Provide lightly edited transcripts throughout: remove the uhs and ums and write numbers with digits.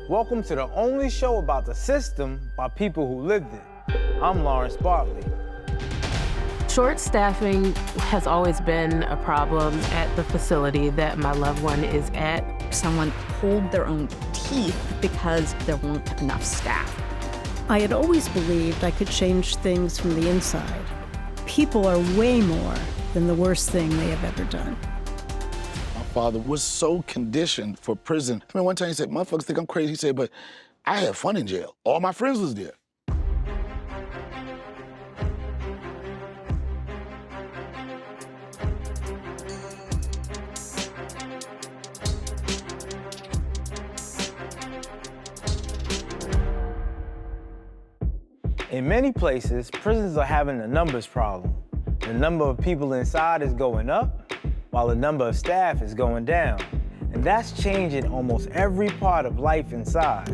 Welcome to the only show about the system by people who lived it. I'm Lawrence Bartley. Short staffing has always been a problem at the facility that my loved one is at. Someone pulled their own teeth because there weren't enough staff. I had always believed I could change things from the inside. People are way more than the worst thing they have ever done. My father was so conditioned for prison. I mean, one time he said, motherfuckers think I'm crazy. He said, but I had fun in jail. All my friends was there. In many places, prisons are having a numbers problem. The number of people inside is going up, while the number of staff is going down. And that's changing almost every part of life inside.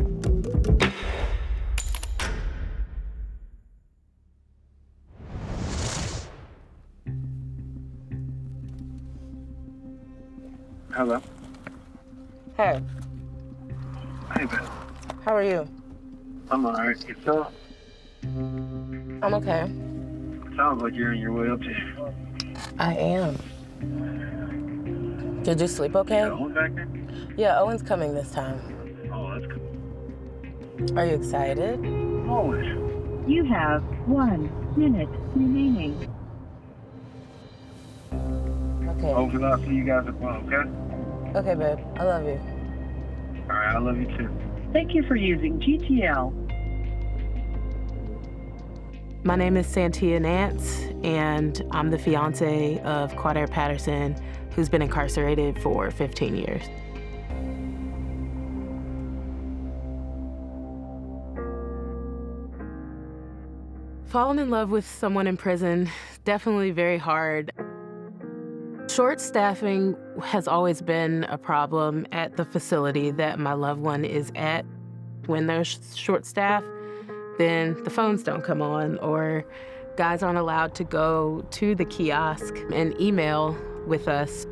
Hello. Hey. Hey, Ben. How are you? I'm all right. Yourself? I'm okay. Sounds like you're on your way up there. I am. Did you sleep okay? Yeah, Owen back there? Yeah, Owen's coming this time. Oh, that's cool. Are you excited? Always. You have 1 minute remaining. Okay. Hopefully I'll see you guys at 1, okay? Okay, babe. I love you. All right, I love you too. Thank you for using GTL. My name is Santia Nance, and I'm the fiance of Quadair Patterson, who's been incarcerated for 15 years. Falling in love with someone in prison, definitely very hard. Short staffing has always been a problem at the facility that my loved one is at. When there's short staff, then the phones don't come on, or guys aren't allowed to go to the kiosk and email with us.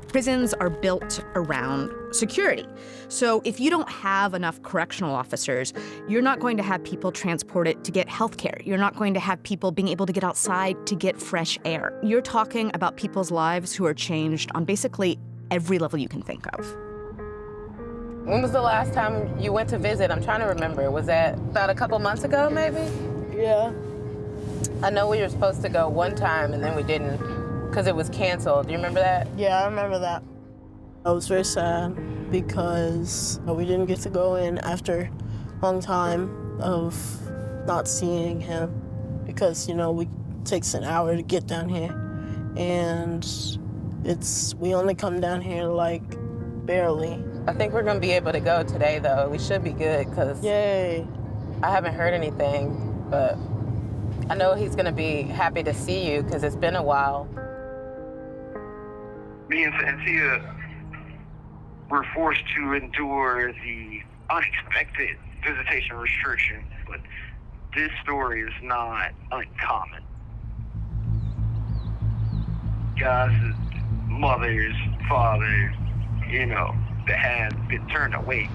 Prisons are built around security. So if you don't have enough correctional officers, you're not going to have people transported to get health care. You're not going to have people being able to get outside to get fresh air. You're talking about people's lives who are changed on basically every level you can think of. When was the last time you went to visit? I'm trying to remember. Was that about a couple months ago, maybe? Yeah. I know we were supposed to go one time, and then we didn't because it was canceled. Do you remember that? Yeah, I remember that. I was very sad because we didn't get to go in after a long time of not seeing him because, you know, it takes an hour to get down here. And we only come down here like barely. I think we're gonna be able to go today, though. We should be good, because Yay. I haven't heard anything, but I know he's gonna be happy to see you, because it's been a while. Me and Santia were forced to endure the unexpected visitation restriction, but this story is not uncommon. Guys, mothers, fathers, you know, that had been turned away.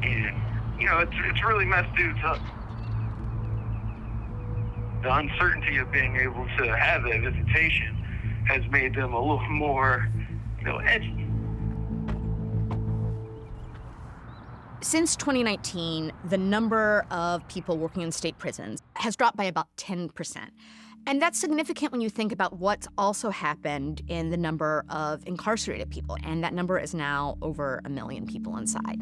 And, you know, it's really messed dudes up. The uncertainty of being able to have that visitation has made them a little more, you know, edgy. Since 2019, the number of people working in state prisons has dropped by about 10%. And that's significant when you think about what's also happened in the number of incarcerated people. And that number is now over 1 million people inside.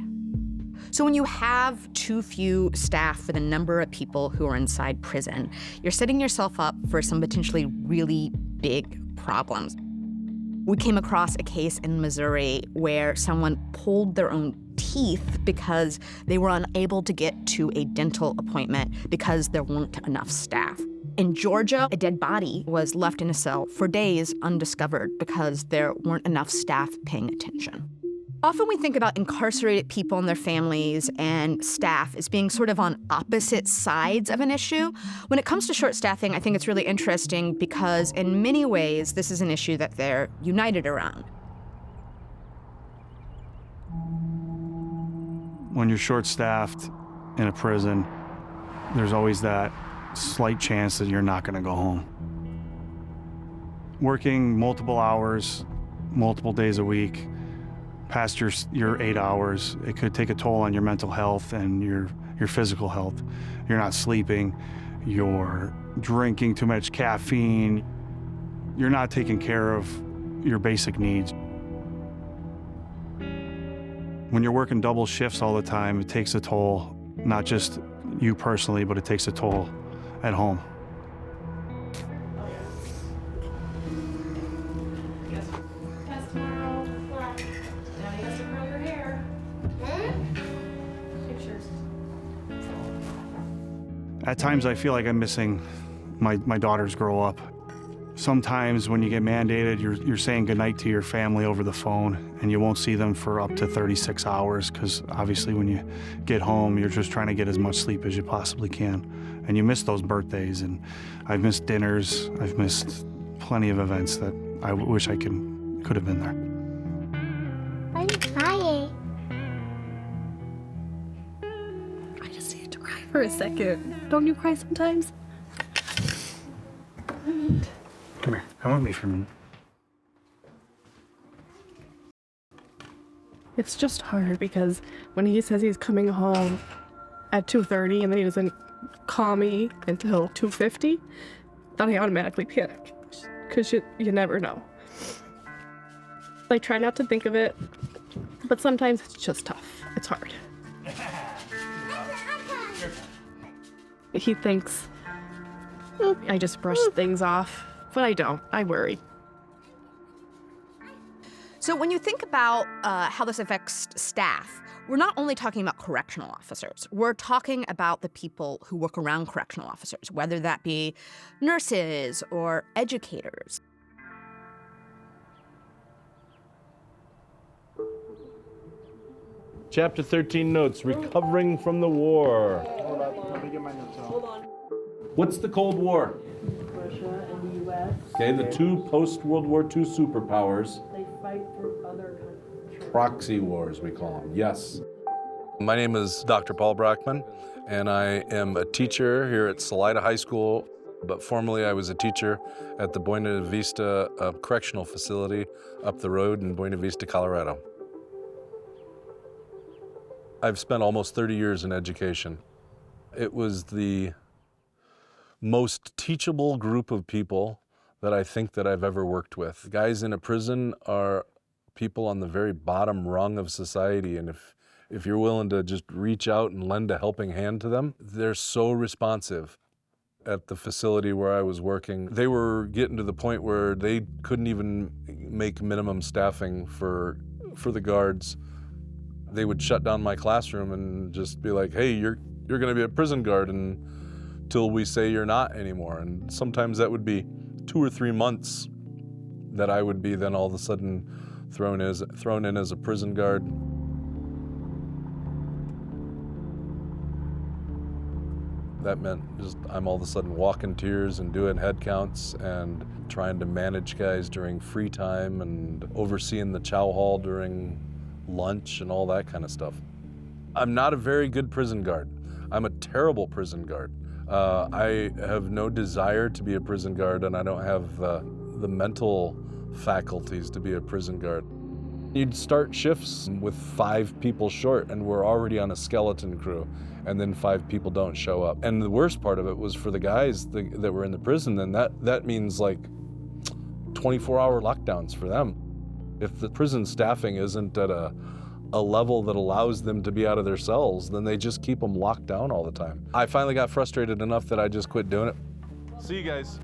So when you have too few staff for the number of people who are inside prison, you're setting yourself up for some potentially really big problems. We came across a case in Missouri where someone pulled their own teeth because they were unable to get to a dental appointment because there weren't enough staff. In Georgia, a dead body was left in a cell for days undiscovered because there weren't enough staff paying attention. Often we think about incarcerated people and their families and staff as being sort of on opposite sides of an issue. When it comes to short staffing, I think it's really interesting because in many ways, this is an issue that they're united around. When you're short-staffed in a prison, there's always that slight chance that you're not going to go home. Working multiple hours, multiple days a week, past your 8 hours, it could take a toll on your mental health and your physical health. You're not sleeping, you're drinking too much caffeine, you're not taking care of your basic needs. When you're working double shifts all the time, it takes a toll, not just you personally, but it takes a toll at home. Test tomorrow. What? Daddy has to curl your hair. Pictures. At times I feel like I'm missing my daughters grow up. Sometimes when you get mandated, you're saying goodnight to your family over the phone, and you won't see them for up to 36 hours, because obviously when you get home, you're just trying to get as much sleep as you possibly can. And you miss those birthdays, and I've missed dinners, I've missed plenty of events that I wish I could have been there. Why are you crying? I just need to cry for a second. Don't you cry sometimes? Come here, come with me for a minute. It's just hard because when he says he's coming home at 2:30 and then he doesn't call me until 2:50, then I automatically panic because you never know. I try not to think of it, but sometimes it's just tough. It's hard. He thinks I just brush things off, but I don't. I worry. So when you think about how this affects staff, we're not only talking about correctional officers. We're talking about the people who work around correctional officers, whether that be nurses or educators. Chapter 13 notes, recovering from the war. Let me get my notes out. Hold on. What's the Cold War? Russia and the U.S. Okay, the two post-World War II superpowers. They fight for other countries. Proxy wars, we call them, yes. My name is Dr. Paul Brockman, and I am a teacher here at Salida High School, but formerly I was a teacher at the Buena Vista Correctional Facility up the road in Buena Vista, Colorado. I've spent almost 30 years in education. It was the most teachable group of people that I think that I've ever worked with. Guys in a prison are people on the very bottom rung of society, and if you're willing to just reach out and lend a helping hand to them, they're so responsive. At the facility where I was working, they were getting to the point where they couldn't even make minimum staffing for the guards. They would shut down my classroom and just be like, hey, you're gonna be a prison guard until we say you're not anymore. And sometimes that would be 2 or 3 months that I would be then all of a sudden thrown in as a prison guard. That meant just I'm all of a sudden walking tiers and doing head counts and trying to manage guys during free time and overseeing the chow hall during lunch and all that kind of stuff. I'm not a very good prison guard. I'm a terrible prison guard. I have no desire to be a prison guard, and I don't have the mental faculties to be a prison guard. You'd start shifts with 5 people short, and we're already on a skeleton crew, and then 5 people don't show up. And the worst part of it was for the guys that were in the prison, then that means like 24-hour lockdowns for them. If the prison staffing isn't at a level that allows them to be out of their cells, then they just keep them locked down all the time. I finally got frustrated enough that I just quit doing it. See you guys.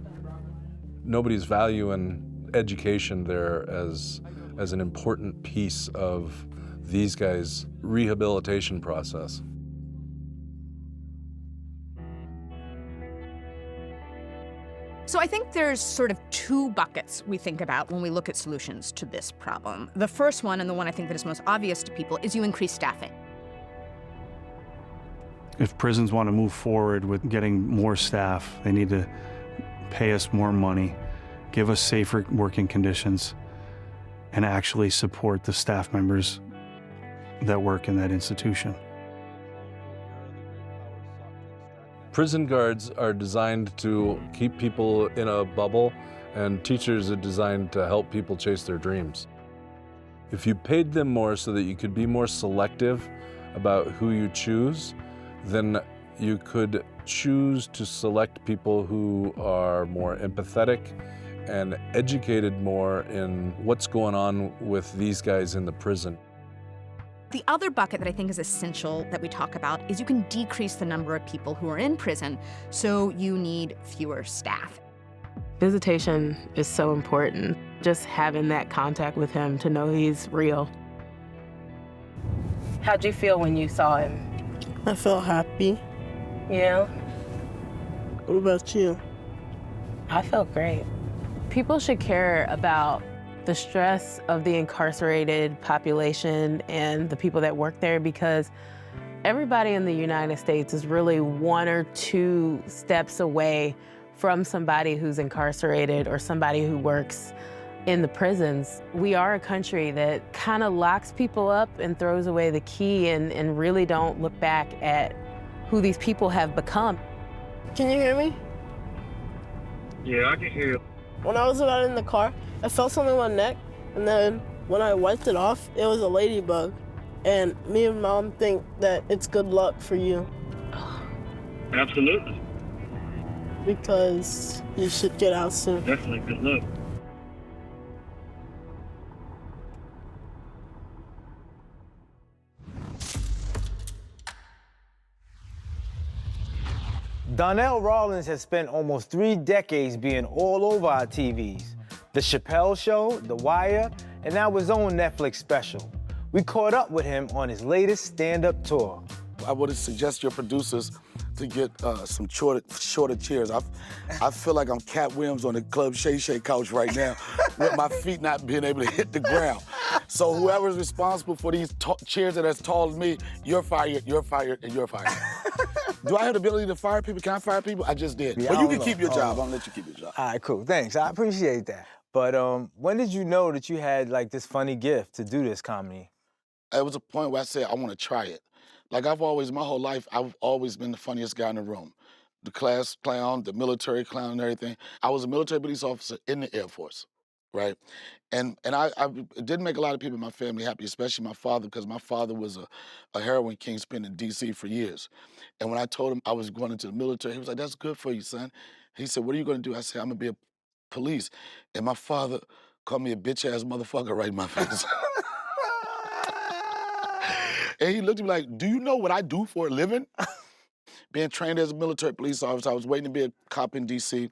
Nobody's valuing education there as an important piece of these guys' rehabilitation process. So I think there's sort of 2 buckets we think about when we look at solutions to this problem. The first one, and the one I think that is most obvious to people, is you increase staffing. If prisons want to move forward with getting more staff, they need to pay us more money, give us safer working conditions, and actually support the staff members that work in that institution. Prison guards are designed to keep people in a bubble, and teachers are designed to help people chase their dreams. If you paid them more so that you could be more selective about who you choose, then you could choose to select people who are more empathetic and educated more in what's going on with these guys in the prison. The other bucket that I think is essential that we talk about is you can decrease the number of people who are in prison, so you need fewer staff. Visitation is so important. Just having that contact with him to know he's real. How'd you feel when you saw him? I felt happy. Yeah? What about you? I felt great. People should care about the stress of the incarcerated population and the people that work there, because everybody in the United States is really 1 or 2 steps away from somebody who's incarcerated or somebody who works in the prisons. We are a country that kind of locks people up and throws away the key and really don't look back at who these people have become. Can you hear me? Yeah, I can hear you. When I was about in the car, I felt something on my neck, and then when I wiped it off, it was a ladybug. And me and Mom think that it's good luck for you. Absolutely. Because you should get out soon. Definitely good luck. Donnell Rawlings has spent almost 3 decades being all over our TVs. The Chappelle Show, The Wire, and now his own Netflix special. We caught up with him on his latest stand-up tour. I would suggest your producers to get some shorter chairs. I feel like I'm Cat Williams on the Club Shay Shay couch right now with my feet not being able to hit the ground. So whoever's responsible for these chairs that are as tall as me, you're fired, and you're fired. Do I have the ability to fire people? Can I fire people? I just did. Yeah, But I you don't can know. keep your job. I'm gonna let you keep your job. All right, cool, thanks. I appreciate that. But when did you know that you had like this funny gift to do this comedy? There was a point where I said, I want to try it. Like my whole life, I've always been the funniest guy in the room. The class clown, the military clown and everything. I was a military police officer in the Air Force, right? And I didn't make a lot of people in my family happy, especially my father, because my father was a heroin kingpin in D.C. for years. And when I told him I was going into the military, he was like, that's good for you, son. He said, what are you going to do? I said, I'm going to be a police. And my father called me a bitch-ass motherfucker right in my face. And he looked at me like, do you know what I do for a living? Being trained as a military police officer, I was waiting to be a cop in D.C.,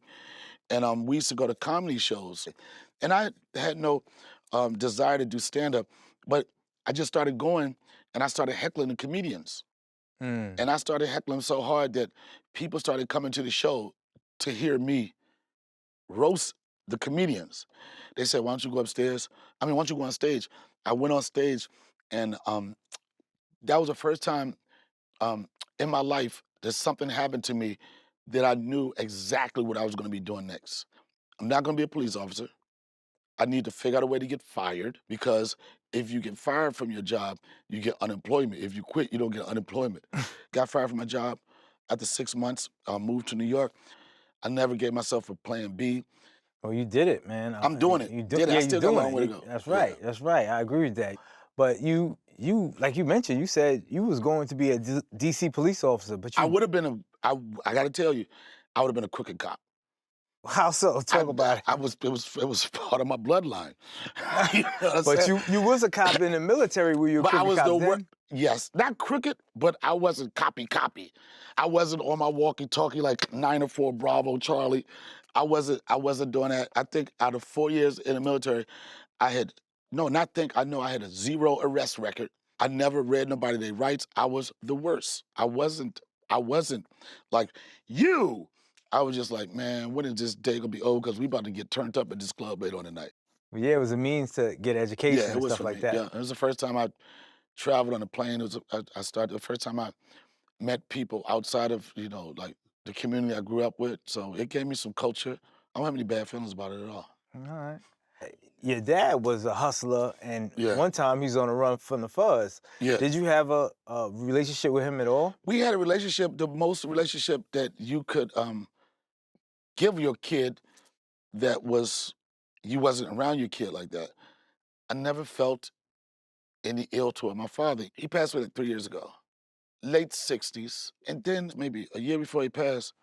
and we used to go to comedy shows. And I had no desire to do stand-up, but I just started going, and I started heckling the comedians. And I started heckling so hard that people started coming to the show to hear me roast the comedians. They said, why don't you go upstairs? Why don't you go on stage? I went on stage, and that was the first time in my life that something happened to me that I knew exactly what I was gonna be doing next. I'm not gonna be a police officer. I need to figure out a way to get fired, because if you get fired from your job, you get unemployment. If you quit, you don't get unemployment. Got fired from my job after 6 months, moved to New York. I never gave myself a plan B. Oh, you did it, man. I'm doing it. I still got a long way to go. That's right, that's right. I agree with that. But you, like you mentioned, you said you was going to be a DC police officer, but you... I would have been I gotta tell you, I would have been a crooked cop. How so? Talk about it. It was part of my bloodline. You know what I'm But saying? you was a cop in the military. Were you a But I crooked was cop the then? worst. Yes, not crooked, but I wasn't copy. I wasn't on my walkie-talkie like 904 Bravo Charlie. I wasn't doing that. I think out of 4 years in the military, I had a 0 arrest record. I never read nobody their rights. I was the worst. I wasn't like you. I was just like, man, when is this day gonna be over? Because we about to get turned up at this club later on tonight. Well, yeah, it was a means to get education Yeah, it and was stuff for like me. that. Yeah, it was the first time I traveled on a plane. The first time I met people outside of, like the community I grew up with. So it gave me some culture. I don't have any bad feelings about it at all. All right. Your dad was a hustler, and Yeah. one time he was on a run from the fuzz. Yeah. Did you have a relationship with him at all? We had a relationship, the most relationship that you could give your kid that was, you wasn't around your kid like that. I never felt any ill toward my father. He passed away like 3 years ago, late 60s. And then maybe a year before he passed,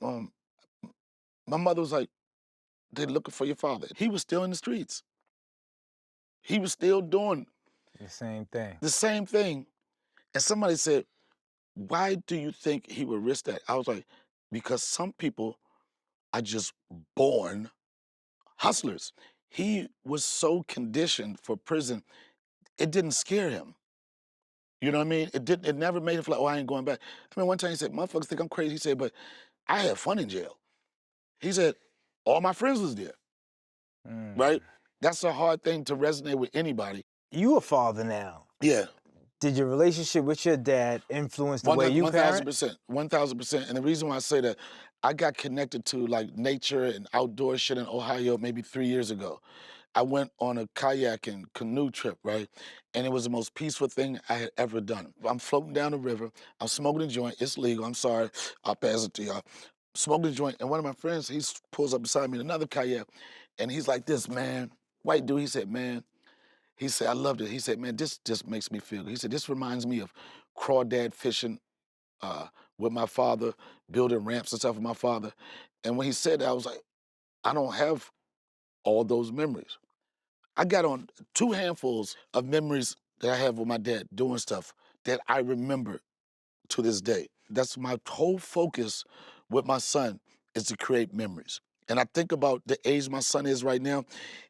my mother was like, they're looking for your father. He was still in the streets. He was still doing The same thing. the same thing. And somebody said, why do you think he would risk that? I was like, because some people are just born hustlers. He was so conditioned for prison, it didn't scare him. You know what I mean? It never made him feel like, oh, I ain't going back. I mean, one time he said, motherfuckers think I'm crazy. He said, but I had fun in jail. He said, all my friends was there, right? That's a hard thing to resonate with anybody. You a father now. Yeah. Did your relationship with your dad influence the way you parent? 1,000%, 1,000%. And the reason why I say that, I got connected to like nature and outdoor shit in Ohio maybe 3 years ago. I went on a kayak and canoe trip, right? And it was the most peaceful thing I had ever done. I'm floating down the river. I'm smoking a joint. It's legal. I'm sorry. I'll pass it to y'all. Smoking a joint. And one of my friends, he pulls up beside me in another kayak. And he's like this, man. White dude, he said, man. He said, I loved it. He said, man, this just makes me feel good. He said, this reminds me of crawdad fishing with my father, building ramps and stuff with my father. And when he said that, I was like, I don't have all those memories. I got on 2 handfuls of memories that I have with my dad doing stuff that I remember to this day. That's my whole focus with my son, is to create memories. And I think about the age my son is right now.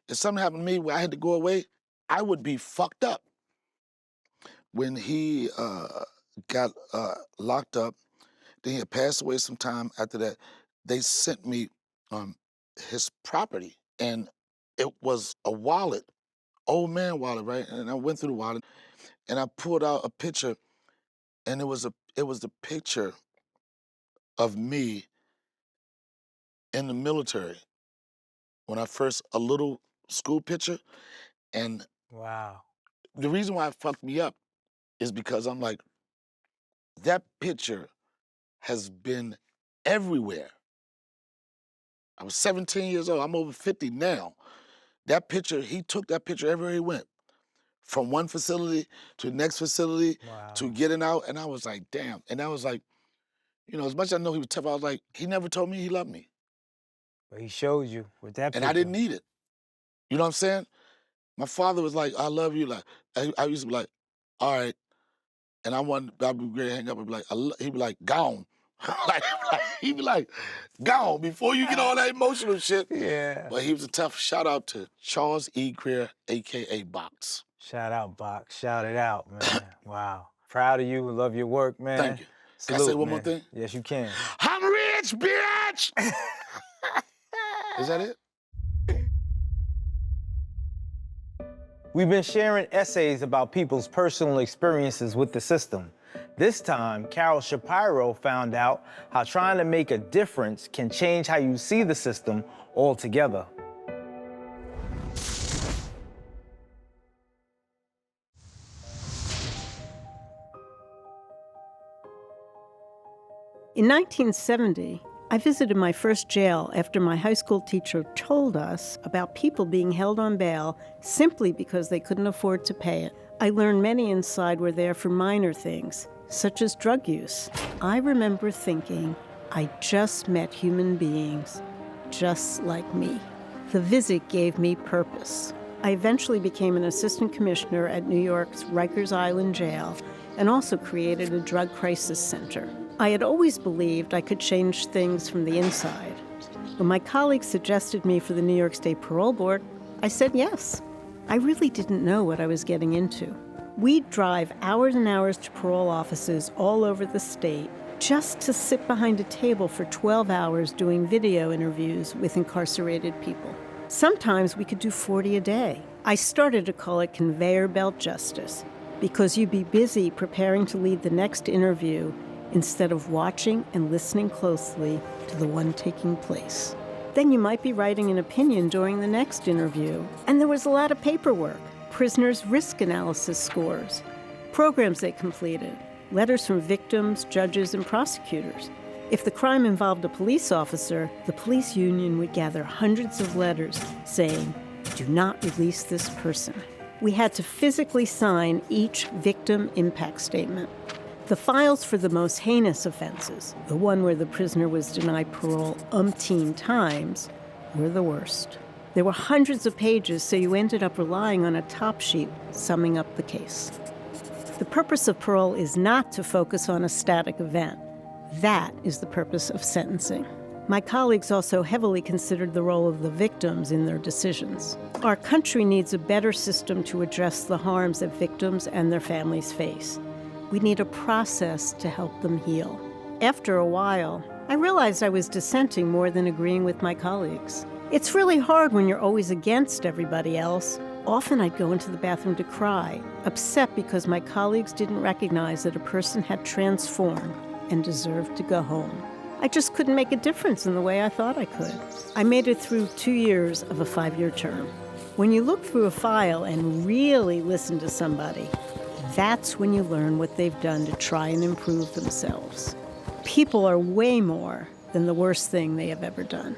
If something happened to me where I had to go away, I would be fucked up. When he got locked up, then he had passed away some time after that, they sent me his property. And it was a wallet, old man wallet, right? And I went through the wallet and I pulled out a picture, and it was the picture of me in the military when a little school picture. And Wow. the reason why it fucked me up is because I'm like, that picture has been everywhere. I was 17 years old. I'm over 50 now. That picture, he took that picture everywhere he went. From one facility to the next facility, to getting out. And I was like, damn. And I was like, you know, as much as I know he was tough, I was like, he never told me he loved me. But he showed you with that picture. And I didn't need it. You know what I'm saying? My father was like, I love you. Like, I used to be like, all right. And I'd be ready to hang up and be like, he'd be like, gone. He'd be like, gone, before you get all that emotional shit. Yeah. But he was a tough. Shout out to Charles E. Greer, AKA Box. Shout out, Box. Shout it out, man. Wow. Proud of you. Love your work, man. Thank you. Salute, Can I say one man. more thing? Yes, you can. I'm rich, bitch! Is that it? We've been sharing essays about people's personal experiences with the system. This time, Carol Shapiro found out how trying to make a difference can change how you see the system altogether. In 1970, I visited my first jail after my high school teacher told us about people being held on bail simply because they couldn't afford to pay it. I learned many inside were there for minor things, such as drug use. I remember thinking, I just met human beings, just like me. The visit gave me purpose. I eventually became an assistant commissioner at New York's Rikers Island Jail and also created a drug crisis center. I had always believed I could change things from the inside. When my colleagues suggested me for the New York State Parole Board, I said yes. I really didn't know what I was getting into. We'd drive hours and hours to parole offices all over the state just to sit behind a table for 12 hours doing video interviews with incarcerated people. Sometimes we could do 40 a day. I started to call it conveyor belt justice because you'd be busy preparing to lead the next interview instead of watching and listening closely to the one taking place. Then you might be writing an opinion during the next interview. And there was a lot of paperwork, prisoners' risk analysis scores, programs they completed, letters from victims, judges, and prosecutors. If the crime involved a police officer, the police union would gather hundreds of letters saying, "Do not release this person." We had to physically sign each victim impact statement. The files for the most heinous offenses, the one where the prisoner was denied parole umpteen times, were the worst. There were hundreds of pages, so you ended up relying on a top sheet summing up the case. The purpose of parole is not to focus on a static event. That is the purpose of sentencing. My colleagues also heavily considered the role of the victims in their decisions. Our country needs a better system to address the harms that victims and their families face. We need a process to help them heal. After a while, I realized I was dissenting more than agreeing with my colleagues. It's really hard when you're always against everybody else. Often I'd go into the bathroom to cry, upset because my colleagues didn't recognize that a person had transformed and deserved to go home. I just couldn't make a difference in the way I thought I could. I made it through 2 years of a 5-year term. When you look through a file and really listen to somebody, that's when you learn what they've done to try and improve themselves. People are way more than the worst thing they have ever done.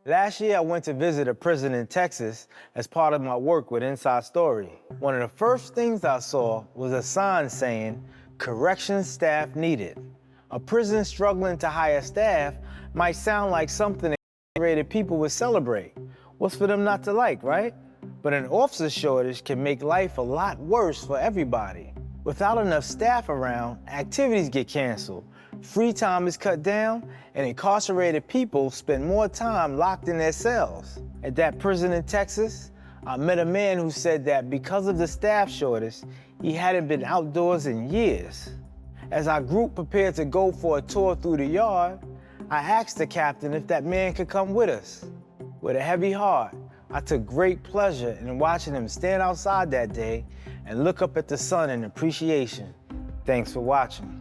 Last year, I went to visit a prison in Texas as part of my work with Inside Story. One of the first things I saw was a sign saying, "Corrections staff needed." A prison struggling to hire staff might sound like something incarcerated people would celebrate. What's for them not to like, right? But an officer shortage can make life a lot worse for everybody. Without enough staff around, activities get canceled, free time is cut down, and incarcerated people spend more time locked in their cells. At that prison in Texas, I met a man who said that because of the staff shortage, he hadn't been outdoors in years. As our group prepared to go for a tour through the yard, I asked the captain if that man could come with us. With a heavy heart, I took great pleasure in watching him stand outside that day and look up at the sun in appreciation. Thanks for watching.